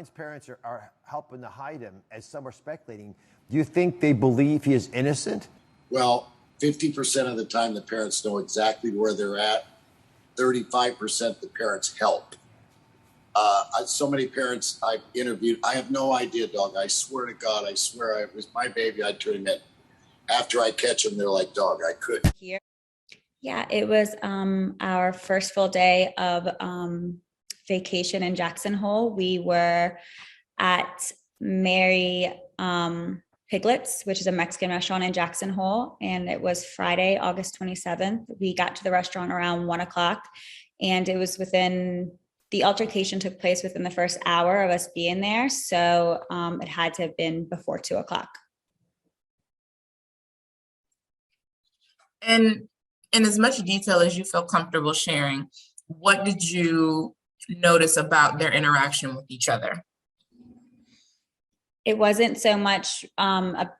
Brian's parents are helping to hide him, as some are speculating, do you think they believe he is innocent? Well, 50% of the time the parents know exactly where they're at. 35% the parents help. So many parents I've interviewed, I have no idea, dog. I swear to God, I swear it was my baby. I'd turn him in. After I catch him, they're like, dog, I couldn't. Yeah, it was our first full day of vacation in Jackson Hole. We were at Merry Piglets, which is a Mexican restaurant in Jackson Hole. And it was Friday, August 27th. We got to the restaurant around 1:00, and it was the altercation took place within the first hour of us being there. So it had to have been before 2:00. And in as much detail as you feel comfortable sharing, what did you notice about their interaction with each other? It wasn't so much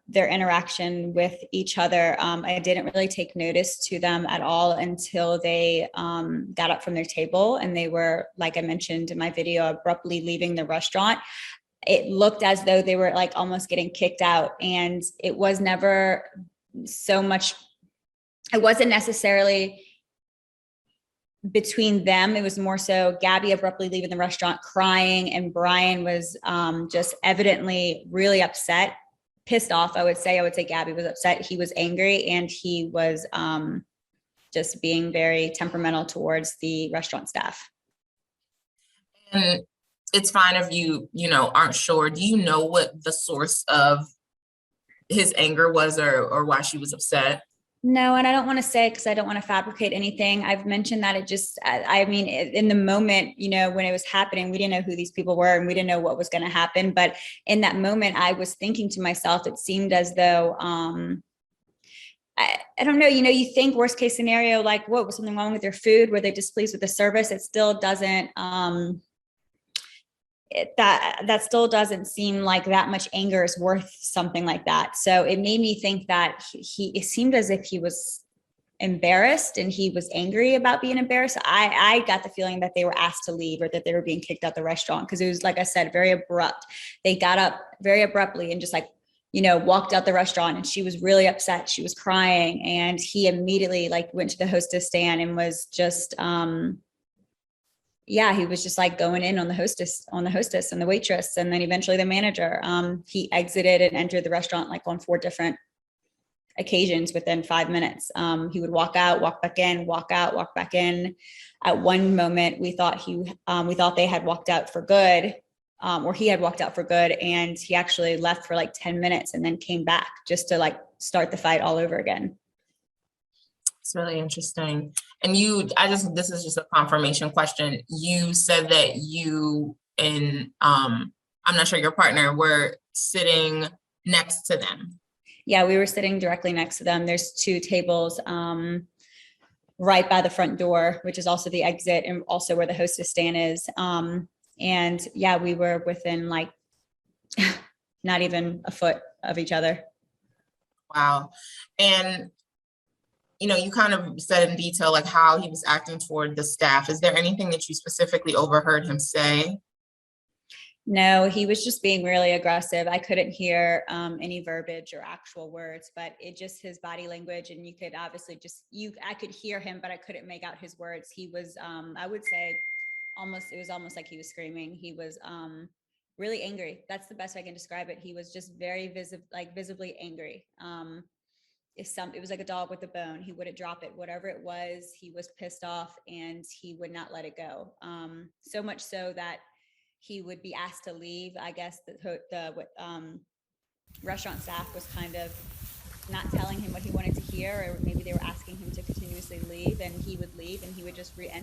their interaction with each other. I didn't really take notice to them at all until they got up from their table, and they were, like I mentioned in my video, abruptly leaving the restaurant. It looked as though they were like almost getting kicked out, and it was never so much, it wasn't necessarily between them. It was more so Gabby abruptly leaving the restaurant crying, and Brian was just evidently really upset, pissed off. I would say Gabby was upset. He was angry, and he was just being very temperamental towards the restaurant staff. And it's fine if you aren't sure. Do you know what the source of his anger was, or why she was upset? No, and I don't want to say, because I don't want to fabricate anything. I've mentioned that I mean, in the moment, when it was happening, we didn't know who these people were, and we didn't know what was going to happen. But in that moment, I was thinking to myself, it seemed as though, I don't know, you think worst case scenario, like, what was something wrong with their food? Were they displeased with the service? It still doesn't, that still doesn't seem like that much anger is worth something like that. So it made me think that it seemed as if he was embarrassed, and he was angry about being embarrassed. I got the feeling that they were asked to leave, or that they were being kicked out the restaurant, because it was, like I said, very abrupt. They got up very abruptly and just walked out the restaurant, and she was really upset. She was crying, and he immediately went to the hostess stand and was just, he was just going in on the hostess and the waitress, and then eventually the manager. He exited and entered the restaurant on 4 different occasions within 5 minutes. He would walk out, walk back in, walk out, walk back in. At one moment, we thought they had walked out for good, or he had walked out for good, and he actually left for 10 minutes and then came back just to start the fight all over again. It's really interesting. And this is just a confirmation question. You said that you and I'm not sure, your partner were sitting next to them. Yeah, we were sitting directly next to them. There's 2 tables right by the front door, which is also the exit, and also where the hostess stand is. And yeah, we were within not even a foot of each other. Wow. And you kind of said in detail how he was acting toward the staff. Is there anything that you specifically overheard him say? No, he was just being really aggressive. I couldn't hear any verbiage or actual words, but it just his body language, and you could obviously I could hear him, but I couldn't make out his words. He was, I would say, it was almost like he was screaming. He was really angry. That's the best I can describe it. He was just very visibly angry. It was like a dog with a bone. He wouldn't drop it. Whatever it was, he was pissed off, and he would not let it go. So much so that he would be asked to leave. I guess the restaurant staff was kind of not telling him what he wanted to hear, or maybe they were asking him to continuously leave, and he would leave, and he would just re-enter.